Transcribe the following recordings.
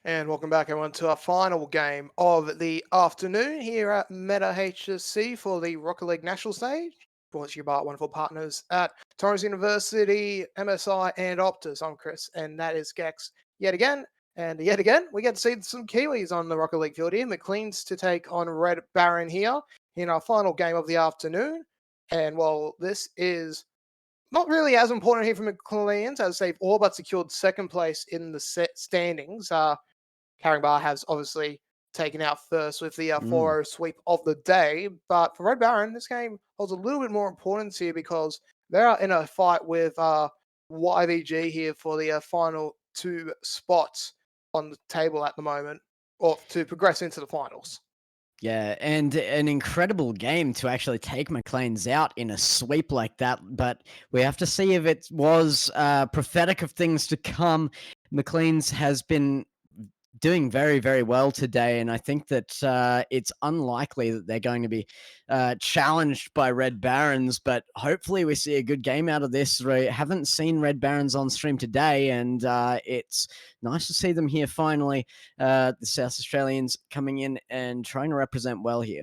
And welcome back, everyone, to our final game of the afternoon here at Meta HSC for the Rocket League National Stage. Brought to you by our wonderful partners at Torrens University, MSI, and Optus. I'm Chris, and that is Gex yet again. And yet again, we get to see some Kiwis on the Rocket League field here. Macleans to take on Red Baron here in our final game of the afternoon. And while this is not really as important here for Macleans, as they've all but secured second place in the set standings. Bar has obviously taken out first with the Mm. 4-0 sweep of the day. But for Red Baron, this game holds a little bit more importance here because they're in a fight with YVG here for the final two spots on the table at the moment, or to progress into the finals. Yeah, and an incredible game to actually take Macleans out in a sweep like that. But we have to see if it was prophetic of things to come. Macleans has been doing very, very well today, and I think that it's unlikely that they're going to be challenged by Red Barons, but hopefully we see a good game out of this. We haven't seen Red Barons on stream today, and it's nice to see them here finally, the South Australians coming in and trying to represent well here.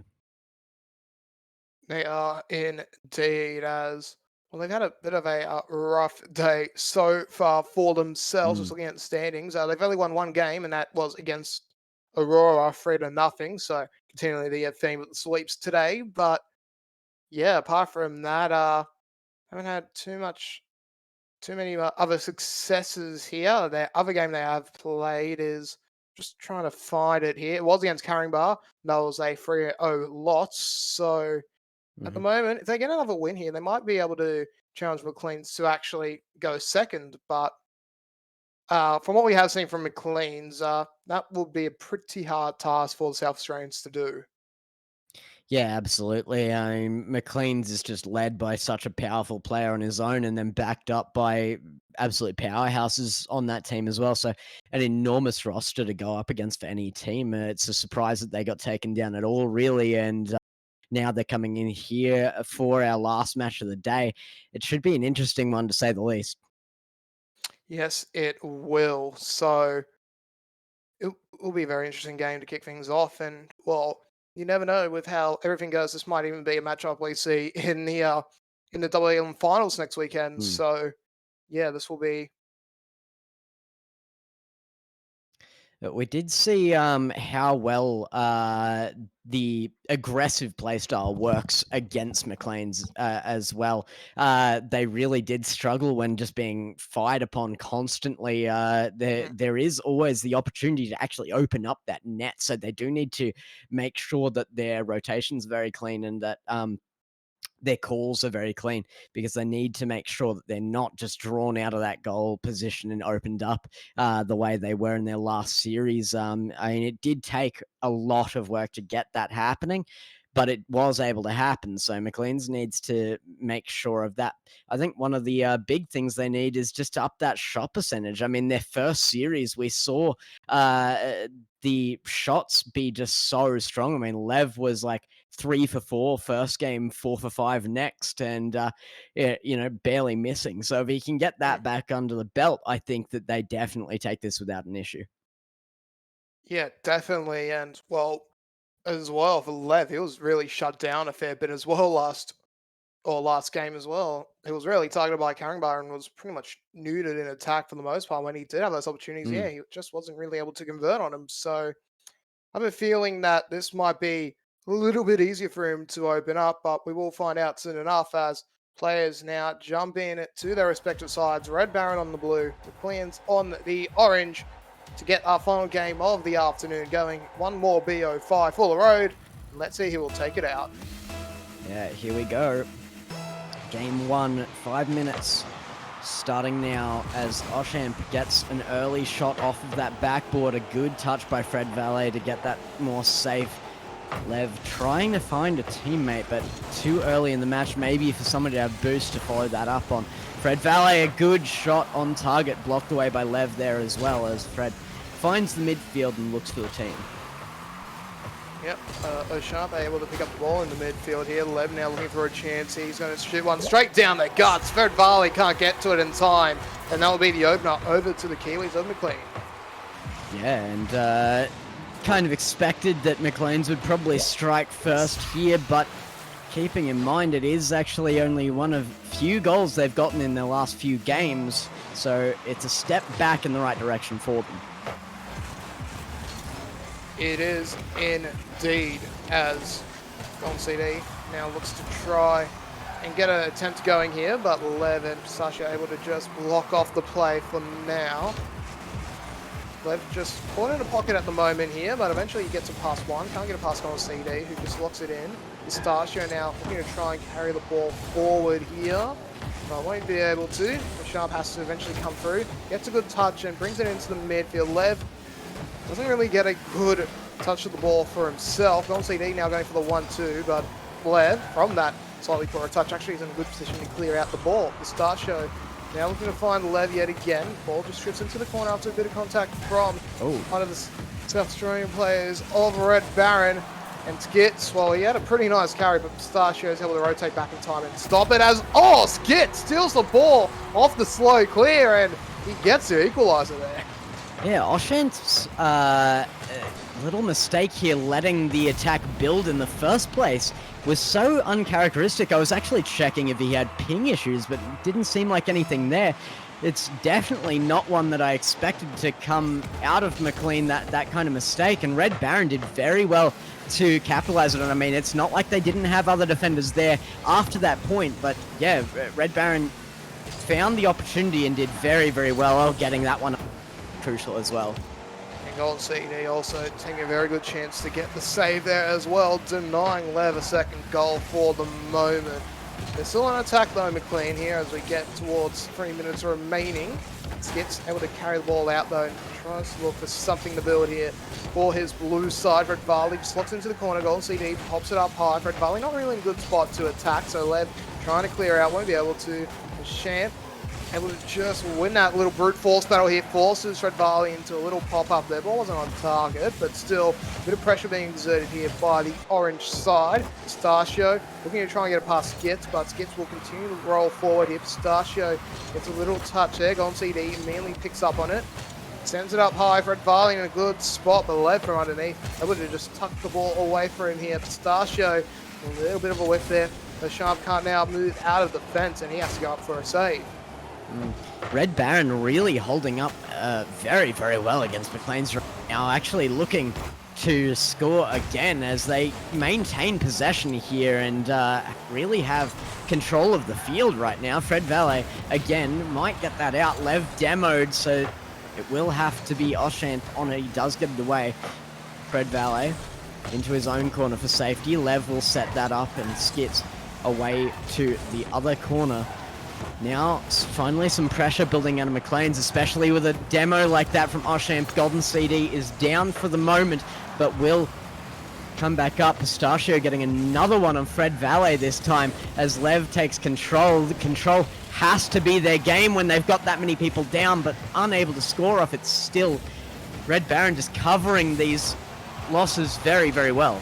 They are indeed, as well. They've had a bit of a rough day so far for themselves. Just Mm. looking at the standings, they've only won one game, and that was against Aurora, 3-0. So continually the theme of the sweeps today. But yeah, apart from that, haven't had too many other successes here. Their other game they have played is just trying to find it here. It was against Bar. That was a 3-0 loss. So at the Mhm. moment, if they get another win here, they might be able to challenge Maclean's to actually go second. But from what we have seen from Maclean's, that will be a pretty hard task for the South Australians to do. Yeah, absolutely. I mean, Maclean's is just led by such a powerful player on his own and then backed up by absolute powerhouses on that team as well. So, an enormous roster to go up against for any team. It's a surprise that they got taken down at all, really. And now they're coming in here for our last match of the day. It should be an interesting one to say the least. Yes, it will. So it will be a very interesting game to kick things off. And well, you never know with how everything goes. This might even be a matchup we see in the WM finals next weekend. Hmm. So yeah, this will be. We did see how well the aggressive playstyle works against Maclean's as well. They really did struggle when just being fired upon constantly. There is always the opportunity to actually open up that net, so they do need to make sure that their rotation's very clean and that their calls are very clean because they need to make sure that they're not just drawn out of that goal position and opened up the way they were in their last series. I mean, it did take a lot of work to get that happening, but it was able to happen. So Maclean's needs to make sure of that. I think one of the big things they need is just to up that shot percentage. I mean, their first series, we saw the shots be just so strong. I mean, Lev was like 3 for 4 first game, 4 for 5 next, and barely missing. So if he can get that back under the belt, I think that they definitely take this without an issue. Yeah, definitely. And well, as well for Lev, he was really shut down a fair bit as well last game as well. He was really targeted by Bar and was pretty much neutered in attack for the most part. When he did have those opportunities, Mm. yeah, he just wasn't really able to convert on them. So I have a feeling that this might be a little bit easier for him to open up, but we will find out soon enough as players now jump in to their respective sides. Red Baron on the blue, the Queens on the orange to get our final game of the afternoon going. One more BO5 full of road. And let's see who will take it out. Yeah, here we go. Game 1, 5 minutes. Starting now as Oshamp gets an early shot off of that backboard. A good touch by Fred Valet to get that more safe. Lev trying to find a teammate, but too early in the match, maybe for somebody to have boost to follow that up on. Fred Valet, a good shot on target, blocked away by Lev there as well, as Fred finds the midfield and looks for the team. Yep, O'Sharp able to pick up the ball in the midfield here. Lev now looking for a chance. He's going to shoot one straight down the guts. Fred Varley can't get to it in time. And that will be the opener over to the Kiwis of Maclean. Yeah, and kind of expected that Macleans would probably strike first here, but keeping in mind it is actually only one of few goals they've gotten in their last few games, so it's a step back in the right direction for them. It is indeed, as Golden CD now looks to try and get an attempt going here, but Lev and Sasha able to just block off the play for now. Lev just caught in a pocket at the moment here, but eventually he gets a past one. Can't get a pass on CD, who just locks it in. Pistachio now looking to try and carry the ball forward here, but won't be able to. The Sharp has to eventually come through. Gets a good touch and brings it into the midfield. Lev doesn't really get a good touch of the ball for himself. Golden CD now going for the 1-2, but Lev, from that slightly poorer touch, actually is in a good position to clear out the ball. Pistachio now looking to find Lev yet again. Ball just drifts into the corner after a bit of contact from one of the South Australian players of Red Baron. And Skits, well, he had a pretty nice carry, but Pistachio is able to rotate back in time and stop it as, Skits steals the ball off the slow clear, and he gets the equaliser there. Yeah, Oshant's little mistake here letting the attack build in the first place was so uncharacteristic. I was actually checking if he had ping issues, but it didn't seem like anything there. It's definitely not one that I expected to come out of Maclean, that kind of mistake, and Red Baron did very well to capitalize on it. I mean, it's not like they didn't have other defenders there after that point, but yeah, Red Baron found the opportunity and did very, very well getting that one crucial as well. And Golden CD also taking a very good chance to get the save there as well, denying Lev a second goal for the moment. They're still on attack though, Maclean, here as we get towards 3 minutes remaining. Skits able to carry the ball out though and tries to look for something to build here for his blue side. Fred Varley just locks into the corner. Golden CD pops it up high. Fred Varley not really in a good spot to attack, so Lev trying to clear out, won't be able to. Champ able to just win that little brute force battle here, forces Fred Varley into a little pop-up there. Ball wasn't on target, but still a bit of pressure being exerted here by the orange side. Pistachio looking to try and get it past Skits, but Skits will continue to roll forward here. Pistachio gets a little touch there. Golden CD immediately picks up on it. Sends it up high. Fred Varley in a good spot, but Lev from underneath able to just tuck the ball away for him here. Pistachio, a little bit of a whiff there. The Sharp can't now move out of the fence, and he has to go up for a save. Red Baron really holding up very, very well against Maclean's right now, actually looking to score again as they maintain possession here and really have control of the field right now. Fred Valle, again, might get that out. Lev demoed, so it will have to be Oshant on it. He does get it away. Fred Valle into his own corner for safety. Lev will set that up and Skits away to the other corner. Now, finally some pressure building out of Maclean's, especially with a demo like that from Oshant. Golden CD is down for the moment, but will come back up. Pistachio getting another one on Fred Valle this time as Lev takes control. The control has to be their game when they've got that many people down, but unable to score off it still. Red Baron just covering these losses very, very well.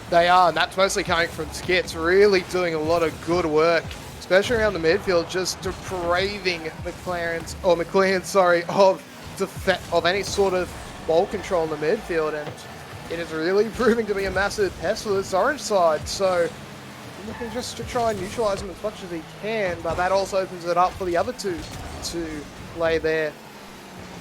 They are, and that's mostly coming from Skits, really doing a lot of good work, especially around the midfield, just depraving Maclean's, of any sort of ball control in the midfield, and it is really proving to be a massive pest for this orange side. So looking just to try and neutralize him as much as he can, but that also opens it up for the other two to play their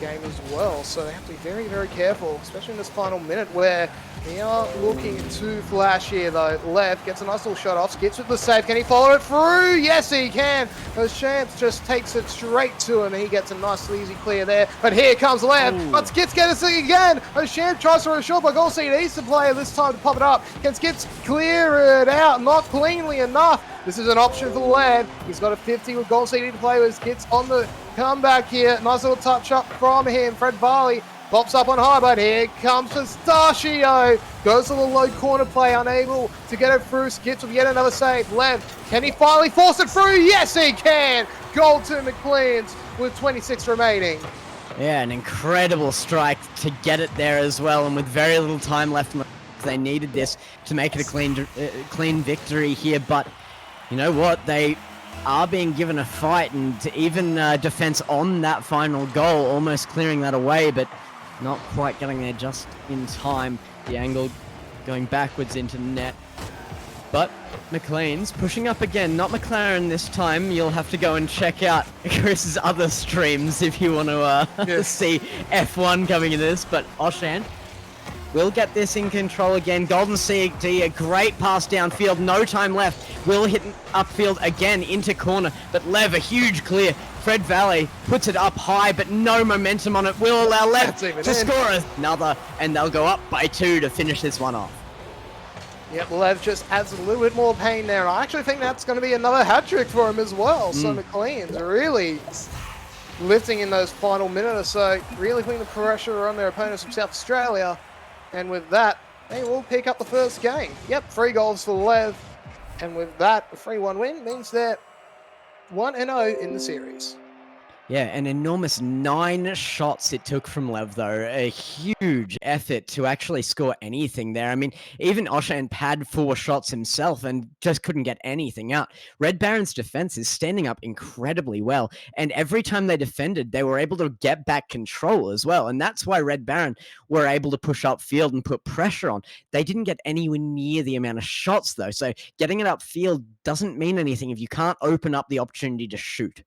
game as well. So they have to be very, very careful, especially in this final minute where they are looking to flash here though. Lev gets a nice little shot off, Skits with the save. Can he follow it through? Yes, he can. Chance just takes it straight to him and he gets a nice easy clear there. But here comes Lev, but Skits gets it again. Champ tries to short, but Golden CD needs to play this time to pop it up. Can Skits clear it out? Not cleanly enough. This is an option for Lev. He's got a 50 with Golden CD to play with. Skits on the comeback here. Nice little touch up from him. Fred Varley pops up on high, but here comes Pistachio. Goes to the low corner play, unable to get it through. Skits with yet another save. Lev, can he finally force it through? Yes, he can. Goal to Macleans with 26 remaining. Yeah, an incredible strike to get it there as well, and with very little time left, they needed this to make it a clean victory here. But you know what? They are being given a fight, and even defense on that final goal, almost clearing that away. But Not quite getting there just in time. The angle going backwards into net. But Macleans pushing up again, not McLaren this time. You'll have to go and check out Chris's other streams if you want to see F1 coming in this. But Oshan will get this in control again. Golden CD, a great pass downfield, no time left. Will hit upfield again into corner, but Lev, a huge clear. Fred Valley puts it up high, but no momentum on it. Will allow Lev to score another, and they'll go up by 2 to finish this one off. Yep, Lev just adds a little bit more pain there. I actually think that's going to be another hat-trick for him as well. So Macleans are really lifting in those final minute or so, really putting the pressure on their opponents from South Australia. And with that, they will pick up the first game. Yep, 3 goals for Lev. And with that, a 3-1 win means they're 1-0 in the series. Yeah, an enormous 9 shots it took from Lev, though. A huge effort to actually score anything there. I mean, even Oshan had 4 shots himself and just couldn't get anything out. Red Baron's defense is standing up incredibly well, and every time they defended, they were able to get back control as well, and that's why Red Baron were able to push upfield and put pressure on. They didn't get anywhere near the amount of shots, though, so getting it upfield doesn't mean anything if you can't open up the opportunity to shoot.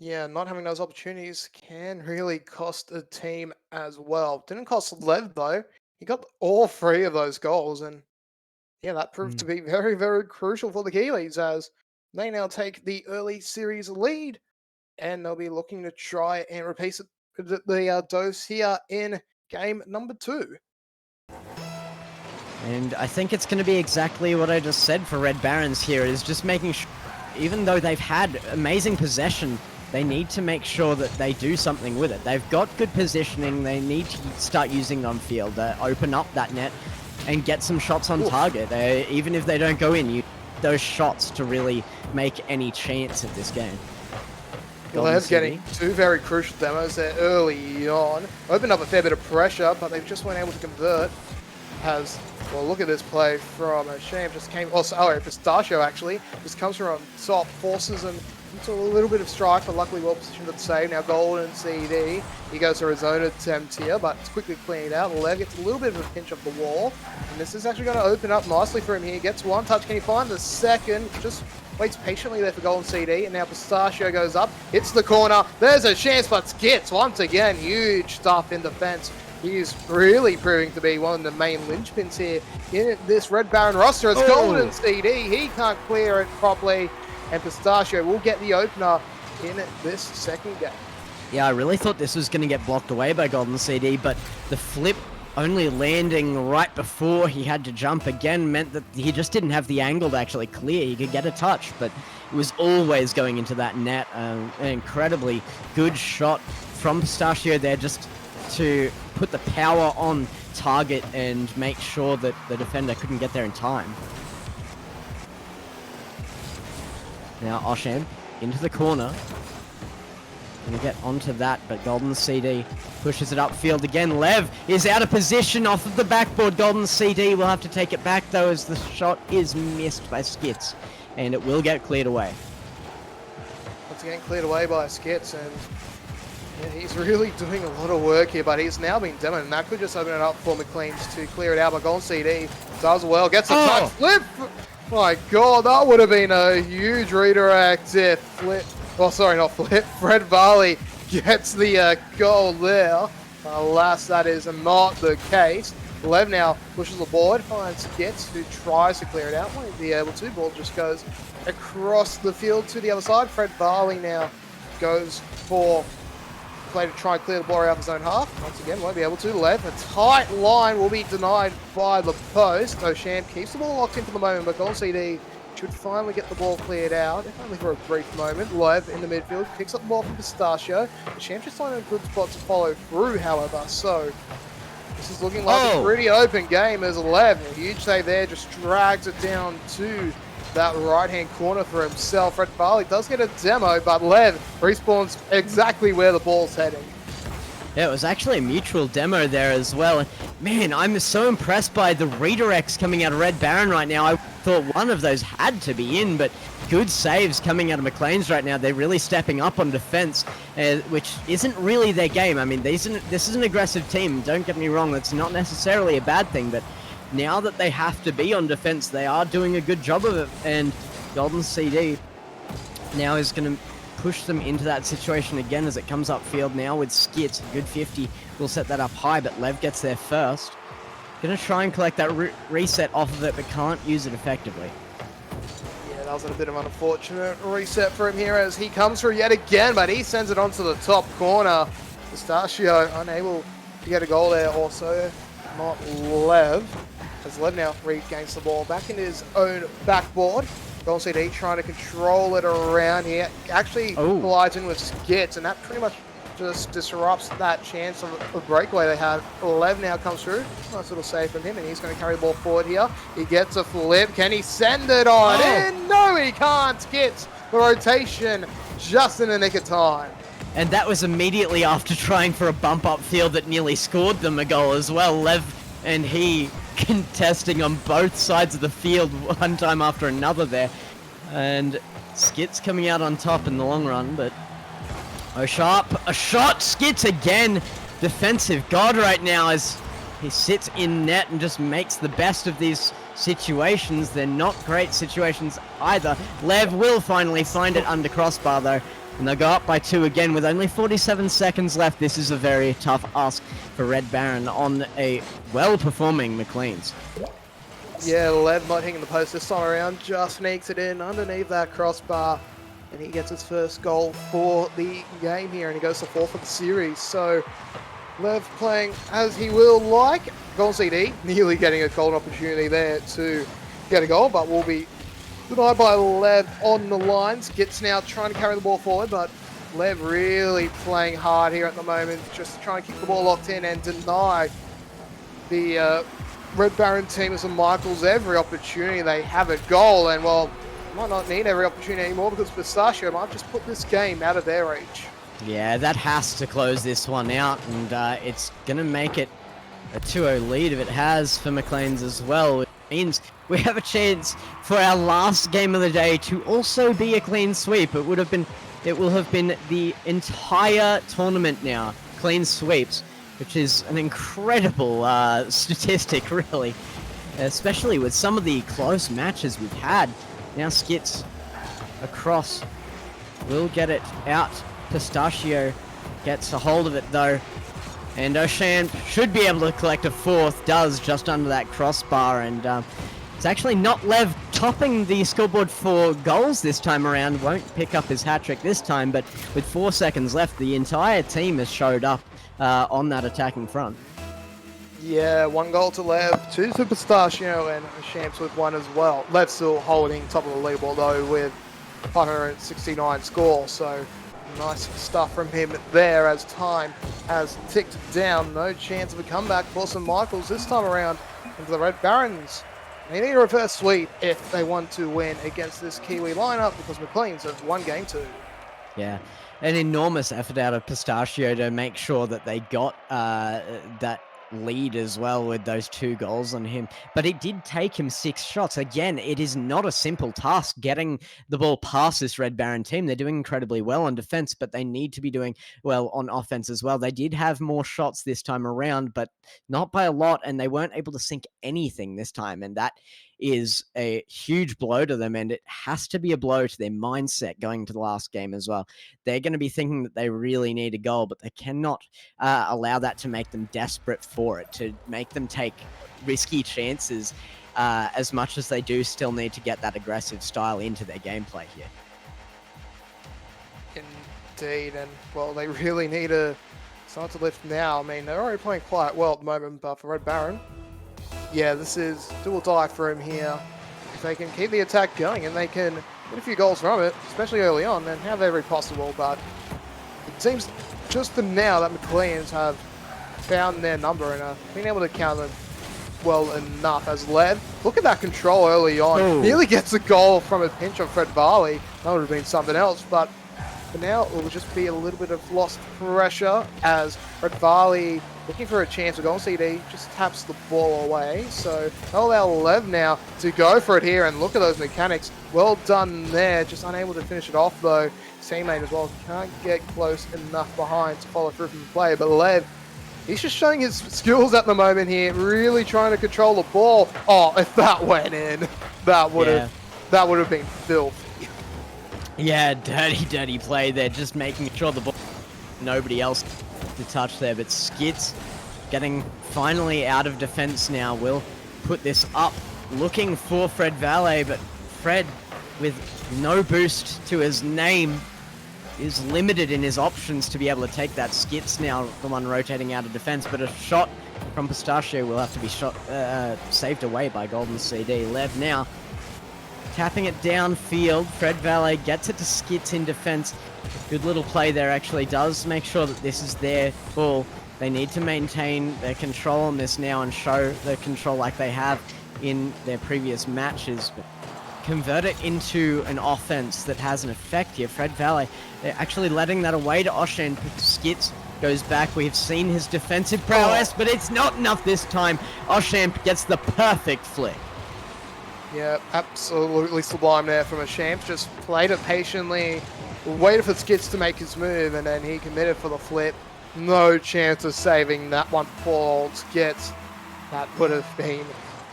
Yeah, not having those opportunities can really cost a team as well. Didn't cost Lev though. He got all 3 of those goals, and yeah, that proved to be very, very crucial for the Kiwis as they now take the early series lead, and they'll be looking to try and repeat the dose here in game number 2. And I think it's going to be exactly what I just said for Red Barons here, is just making sure, even though they've had amazing possession, they need to make sure that they do something with it. They've got good positioning. They need to start using on field, open up that net and get some shots on target. Even if they don't go in, you need those shots to really make any chance of this game. Well, they're getting 2 very crucial demos there early on. Opened up a fair bit of pressure, but they just weren't able to convert. Well, look at this play from Shame. Just came, Pistachio actually, just comes from top, forces him into a little bit of strike, but luckily well positioned at the save. Now Golden CD, he goes for his own attempt here, but it's quickly cleaned out. Lev gets a little bit of a pinch off the wall, and this is actually going to open up nicely for him here. Gets 1 touch, can he find the second? Just waits patiently there for Golden CD, and now Pistachio goes up, hits the corner. There's a chance, but Skits once again, huge stuff in defense. He's really proving to be one of the main linchpins here in this Red Baron roster. It's Golden CD. He can't clear it properly, and Pistachio will get the opener in this second game. Yeah, I really thought this was going to get blocked away by Golden CD, but the flip only landing right before he had to jump again meant that he just didn't have the angle to actually clear. He could get a touch, but it was always going into that net. An incredibly good shot from Pistachio there, just to put the power on target and make sure that the defender couldn't get there in time. Now Oshan into the corner. Gonna get onto that, but Golden CD pushes it upfield again. Lev is out of position off of the backboard. Golden CD will have to take it back though, as the shot is missed by Skits, and it will get cleared away. Once again cleared away by Skits, and yeah, he's really doing a lot of work here, but he's now been demoed, and that could just open it up for Macleans to clear it out. But Golden CD does well, gets a touch, flip! My God, that would have been a huge redirect if flip. Oh, sorry, not flip. Fred Varley gets the goal there. Alas, that is not the case. Lev now pushes the board, finds Skits, who tries to clear it out. Won't be able to. Ball just goes across the field to the other side. Fred Varley now goes for play to try and clear the ball out of his own half. Once again, won't be able to. Lev, a tight line will be denied by the post. O'Sham keeps the ball locked in for the moment, but Golden CD should finally get the ball cleared out, if only for a brief moment. Lev in the midfield picks up the ball from Pistachio. O'Sham just finding a good spot to follow through, however, so this is looking like a pretty open game as Lev, a huge save there, just drags it down to that right-hand corner for himself. Fred Farley does get a demo, but Lev respawns exactly where the ball's heading. Yeah, it was actually a mutual demo there as well. Man, I'm so impressed by the redirects coming out of Red Baron right now. I thought one of those had to be in, but good saves coming out of Macleans right now. They're really stepping up on defense, which isn't really their game. I mean, this is an aggressive team. Don't get me wrong. That's not necessarily a bad thing, but now that they have to be on defense, they are doing a good job of it. And Golden CD now is going to push them into that situation again as it comes upfield now with Skits. Good 50 will set that up high, but Lev gets there first. Gonna try and collect that reset off of it, but can't use it effectively. Yeah, that was a bit of an unfortunate reset for him here as he comes through yet again, but he sends it onto the top corner. Pistachio unable to get a goal there also, not Lev. As Lev now regains the ball back in his own backboard. Golden CD trying to control it around here. Actually collides in with Skits, and that pretty much just disrupts that chance of a breakaway they had. Lev now comes through. Nice little save from him, and he's going to carry the ball forward here. He gets a flip. Can he send it on in? No, he can't. Skits the rotation just in the nick of time. And that was immediately after trying for a bump upfield that nearly scored them a goal as well. Lev and he contesting on both sides of the field one time after another there. And Skits coming out on top in the long run, but O'Sharp, a shot, Skits again. Defensive god right now as he sits in net and just makes the best of these situations. They're not great situations either. Lev will finally find it under crossbar though, and they'll go up by 2 again with only 47 seconds left. This is a very tough ask for Red Baron on a well-performing Macleans. Yeah, Lev not hitting the post this time around, just sneaks it in underneath that crossbar, and he gets his first goal for the game here, and he goes to 4th of the series. So Lev playing as he will like. Golden CD nearly getting a golden opportunity there to get a goal, but will be denied by Lev on the lines. Gets now trying to carry the ball forward, but Lev really playing hard here at the moment, just trying to keep the ball locked in and deny the Red Baron team of St. Michael's every opportunity they have a goal. And well, might not need every opportunity anymore because Pistachio might just put this game out of their reach. Yeah, that has to close this one out, and it's going to make it a 2-0 lead if it has for Macleans as well. It means we have a chance for our last game of the day to also be a clean sweep. It will have been the entire tournament now, clean sweeps, which is an incredible statistic, really, especially with some of the close matches we've had. Now Skits across, will get it out. Pistachio gets a hold of it though, and O'Shan should be able to collect a 4th, does just under that crossbar, and it's actually not Lev topping the scoreboard for goals this time around. Won't pick up his hat-trick this time, but with 4 seconds left, the entire team has showed up on that attacking front. Yeah, 1 goal to Lev, 2 to Pistachio, and Shamps with 1 as well. Lev still holding top of the leaderboard though with 569 score, so nice stuff from him there as time has ticked down. No chance of a comeback for St. Michael's this time around. And for the Red Barons, they need a reverse sweep if they want to win against this Kiwi lineup, because Macleans have won game 2. Yeah, an enormous effort out of Pistachio to make sure that they got that lead as well with those 2 goals on him, but it did take him 6 shots. Again, it is not a simple task getting the ball past this Red Baron team. They're doing incredibly well on defense, but they need to be doing well on offense as well. They did have more shots this time around, but not by a lot, and they weren't able to sink anything this time, and that is a huge blow to them, and it has to be a blow to their mindset going to the last game as well. They're going to be thinking that they really need a goal, but they cannot allow that to make them desperate for it, to make them take risky chances as much as they do still need to get that aggressive style into their gameplay here. Indeed, and well, they really need to start to lift now. I mean, they're already playing quite well at the moment, but for Red Baron, yeah, this is do or die for him here. If they can keep the attack going and they can get a few goals from it, especially early on, then have every possible. But it seems just for now that Macleans have found their number and been able to count them well enough as Lev. Look at that control early on. Nearly gets a goal from a pinch of Fred Varley. That would have been something else, but But now it will just be a little bit of lost pressure as Red Varley looking for a chance with Golden CD, just taps the ball away. So they'll allow Lev now to go for it here, and look at those mechanics. Well done there, just unable to finish it off though. Teammate as well can't get close enough behind to follow through from the play, but Lev, he's just showing his skills at the moment here, really trying to control the ball. Oh, if that went in, that would have been filthy. Yeah, dirty play there, just making sure the ball, nobody else to touch there, but Skits getting finally out of defense now, will put this up, looking for Fred Valet, but Fred, with no boost to his name, is limited in his options to be able to take that. Skits now the one rotating out of defense, but a shot from Pistachio will have to be saved away by Golden CD. Lev now tapping it downfield. Fred Valet gets it to Skits in defense. Good little play there, actually does make sure that this is their ball. They need to maintain their control on this now and show the control like they have in their previous matches. But convert it into an offense that has an effect here. Fred Valet, they're actually letting that away to Oshan. Skits goes back. We've seen his defensive prowess, but it's not enough this time. Oshamp gets the perfect flick. Yeah, absolutely sublime there from Oshamp. Just played it patiently, waited for Skits to make his move, and then he committed for the flip. No chance of saving that one for Skits. That would have been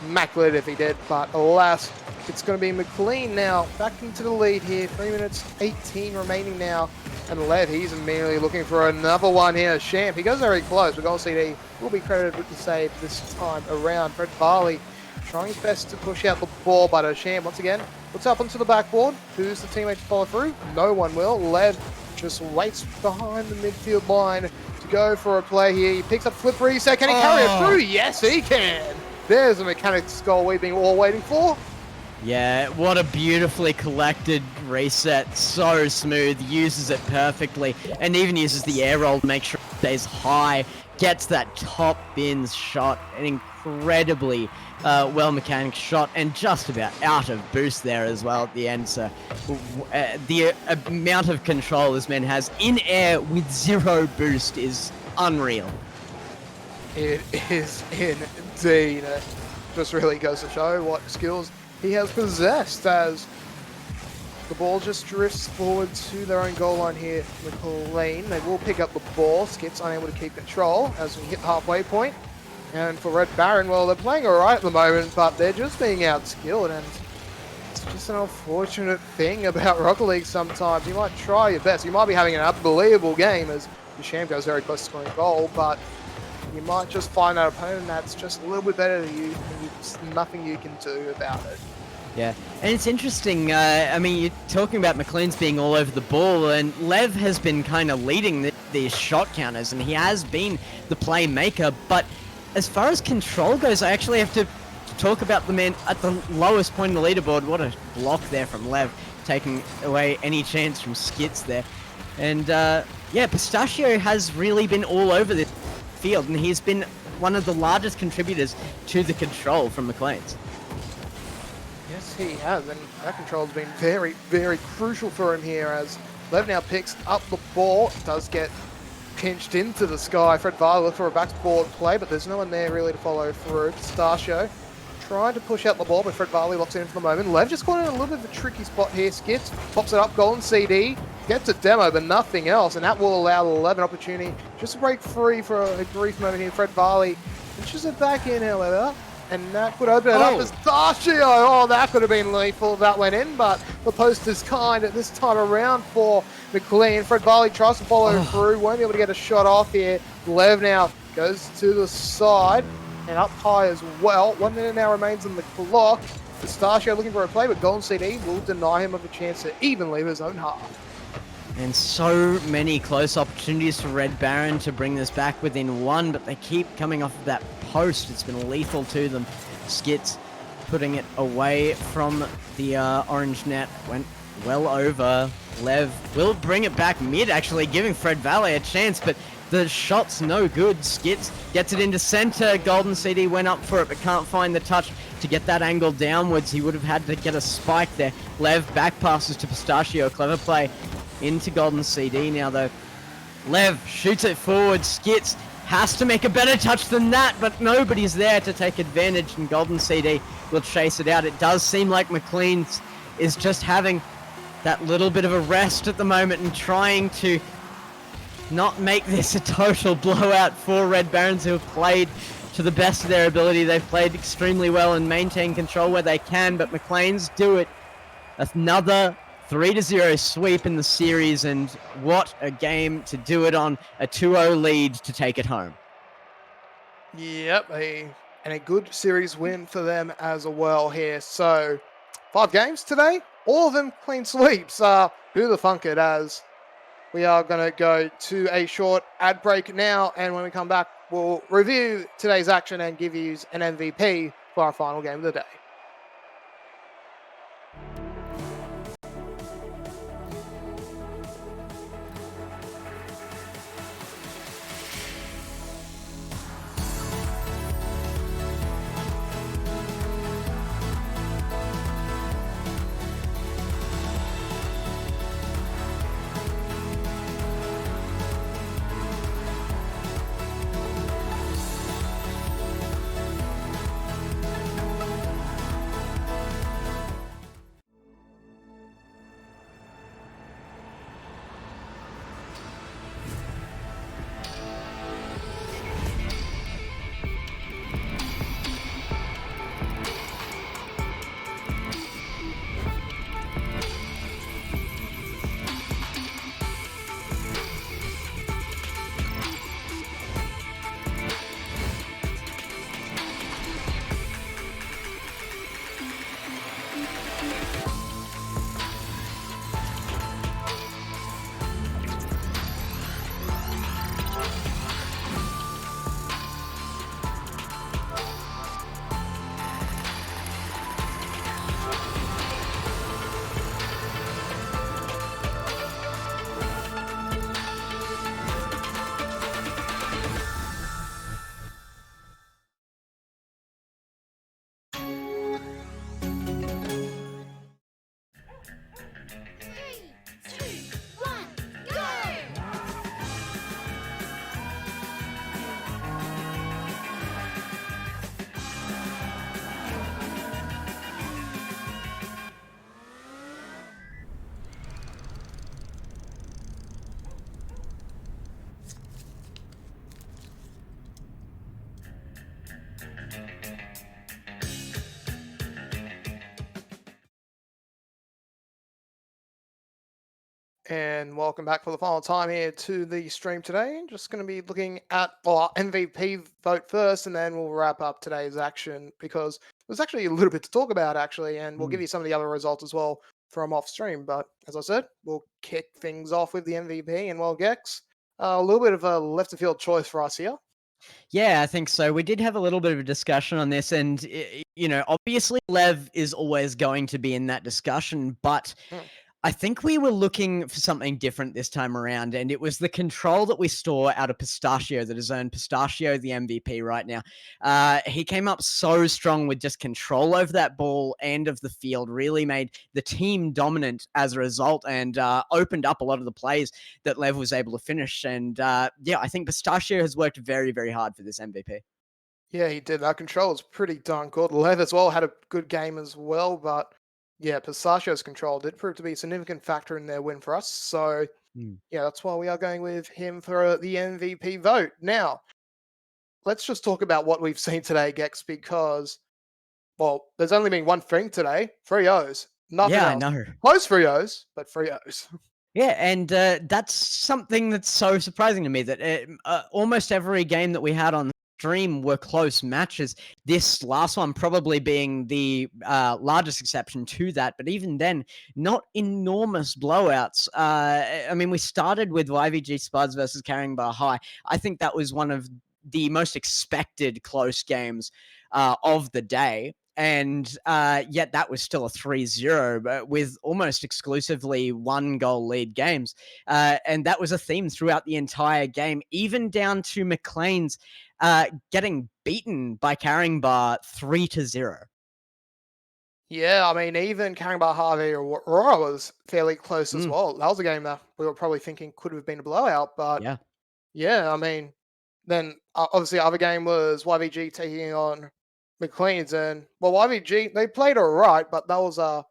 immaculate if he did, but alas, it's going to be Maclean now back into the lead here. 3 minutes 18 remaining now, and Lev, he's immediately looking for another one here. Champ, he goes very close, but Golden CD will be credited with the save this time around. Fred Varley trying his best to push out the ball, but Champ once again looks up onto the backboard. Who's the teammate to follow through? No one will. Lev just waits behind the midfield line to go for a play here. He picks up flip reset. Can he carry it through? Yes, he can. There's a mechanics goal we've been all waiting for. Yeah, what a beautifully collected reset. So smooth, uses it perfectly, and even uses the air roll to make sure it stays high. Gets that top bins shot, an incredibly well mechanic shot, and just about out of boost there as well at the end. So the amount of control this man has in air with zero boost is unreal. It is indeed. It just really goes to show what skills he has possessed as the ball just drifts forward to their own goal line here. Maclean, they will pick up the ball. Skip's unable to keep control as we hit the halfway point. And for Red Baron, well, they're playing alright at the moment, but they're just being outskilled, and it's just an unfortunate thing about Rocket League sometimes. You might try your best. You might be having an unbelievable game as Sham goes very close to scoring a goal, but you might just find that opponent that's just a little bit better than you, and there's nothing you can do about it. Yeah, and it's interesting, I mean, you're talking about Maclean's being all over the ball, and Lev has been kind of leading these shot counters, and he has been the playmaker, but as far as control goes, I actually have to talk about the man at the lowest point in the leaderboard. What a block there from Lev, taking away any chance from Skits there. And yeah, Pistachio has really been all over this field, and he's been one of the largest contributors to the control from Maclean's. Yes, he has, and that control has been very, very crucial for him here as Lev now picks up the ball, does get pinched into the sky. Fred Varley looks for a backboard play, but there's no one there really to follow through. Pistachio trying to push out the ball, but Fred Varley locks it in for the moment. Lev just caught in a little bit of a tricky spot here. Skits pops it up, Golden CD, gets a demo, but nothing else, and that will allow 11 opportunity just to break free for a brief moment here. Fred Varley pushes it back in, however, and that could open it up. Pistachio, oh, that could have been lethal if that went in, but the post is kind at this time around for Maclean. Fred Varley tries to follow through, won't be able to get a shot off here. Lev now goes to the side and up high as well. 1 minute now remains on the clock. Pistachio looking for a play, but Golden CD will deny him of a chance to even leave his own half. And so many close opportunities for Red Baron to bring this back within one, but they keep coming off of that post. It's been lethal to them. Skits putting it away from the orange net. Went well over. Lev will bring it back mid, actually, giving Fred Valet a chance, but the shot's no good. Skits gets it into center. Golden CD went up for it, but can't find the touch to get that angle downwards. He would have had to get a spike there. Lev back passes to Pistachio. Clever play into Golden CD now, though. Lev shoots it forward. Skits has to make a better touch than that, but nobody's there to take advantage, and Golden CD will chase it out. It does seem like Macleans is just having that little bit of a rest at the moment and trying to not make this a total blowout for Red Barons, who have played to the best of their ability. They've played extremely well and maintained control where they can, but Macleans do it. Another 3-0 sweep in the series, and what a game to do it on. A 2-0 lead to take it home. Yep, and a good series win for them as well here. So 5 games today, all of them clean sweeps. Who the funk it as we are going to go to a short ad break now, and when we come back, we'll review today's action and give you an MVP for our final game of the day. And welcome back for the final time here to the stream today. Just going to be looking at our MVP vote first, and then we'll wrap up today's action because there's actually a little bit to talk about, actually, and we'll give you some of the other results as well from off stream. But as I said, we'll kick things off with the MVP, and well, Gex, a little bit of a left of field choice for us here. Yeah, I think so. We did have a little bit of a discussion on this, and obviously Lev is always going to be in that discussion, but I think we were looking for something different this time around, and it was the control that we saw out of Pistachio that has earned Pistachio the MVP right now. He came up so strong with just control over that ball and of the field, really made the team dominant as a result, and opened up a lot of the plays that Lev was able to finish. And I think Pistachio has worked very, very hard for this MVP. Yeah, he did. Our control is pretty darn good. Lev as well had a good game as well, but yeah, Pistachio's control did prove to be a significant factor in their win for us. So yeah, that's why we are going with him for the MVP vote. Now, let's just talk about what we've seen today, Gex, because, well, there's only been one thing today, 3 O's. Nothing Yeah, I else. know. Close 3 O's, but 3 O's. Yeah, and that's something that's so surprising to me that almost every game that we had on the stream were close matches. This last one probably being the largest exception to that, but even then, not enormous blowouts. I mean, we started with YVG Spuds versus Carrying Bar High. I think that was one of the most expected close games of the day. And yet that was still a 3-0, but with almost exclusively 1-goal lead games. And that was a theme throughout the entire game, even down to Macleans getting beaten by Carrying Bar 3-0. Yeah, I mean, even Kangba Harvey or Aurora was fairly close as Mm, well. That was a game that we were probably thinking could have been a blowout, but yeah. yeah, I mean, then obviously the other game was YVG taking on Macleans, and well, YVG they played all right, but that was a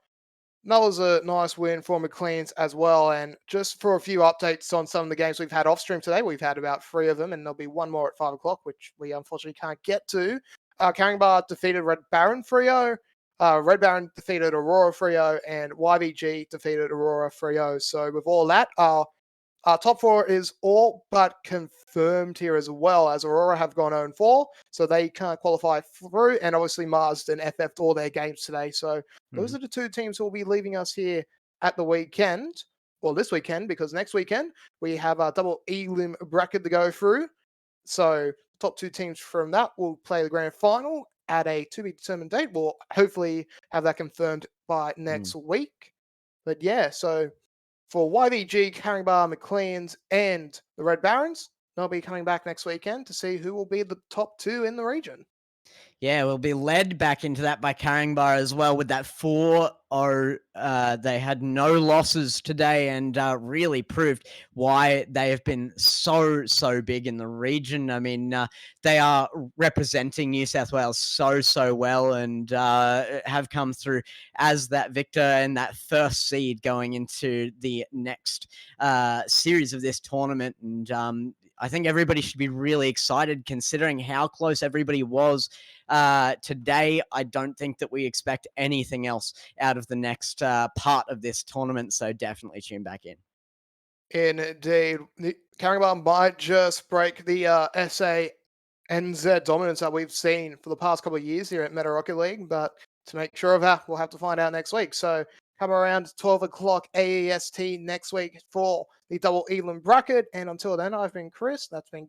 nice win for Macleans as well. And just for a few updates on some of the games we've had off stream today, we've had about three of them, and there'll be one more at 5 o'clock, which we unfortunately can't get to. Caringbah defeated Red Baron 3-0. Red Baron defeated Aurora 3-0, and YVG defeated Aurora 3-0. So with all that, our top four is all but confirmed here as well, as Aurora have gone 0-4, so they can't qualify through. And obviously, Marsden FF'd all their games today. So those Mhm. are the two teams who will be leaving us here at the weekend. Well, this weekend, because next weekend we have a double elim bracket to go through. So top two teams from that will play the grand final at a to be determined date. We'll hopefully have that confirmed by Mm. next week. But yeah, so for YVG, Caringbah, Macleans, and the Red Barons, they'll be coming back next weekend to see who will be the top two in the region. Yeah, we'll be led back into that by Caringbah as well with that 4-0. They had no losses today and really proved why they have been so big in the region. I mean, they are representing New South Wales so well and have come through as that victor and that first seed going into the next series of this tournament. And I think everybody should be really excited considering how close everybody was today. I don't think that we expect anything else out of the next part of this tournament, so definitely tune back in. Indeed, the Caringbah might just break the SA NZ dominance that we've seen for the past couple of years here at Meta Rocket League, but to make sure of that, we'll have to find out next week. So come around 12 o'clock AEST next week for the double Elam bracket. And until then, I've been Chris. That's been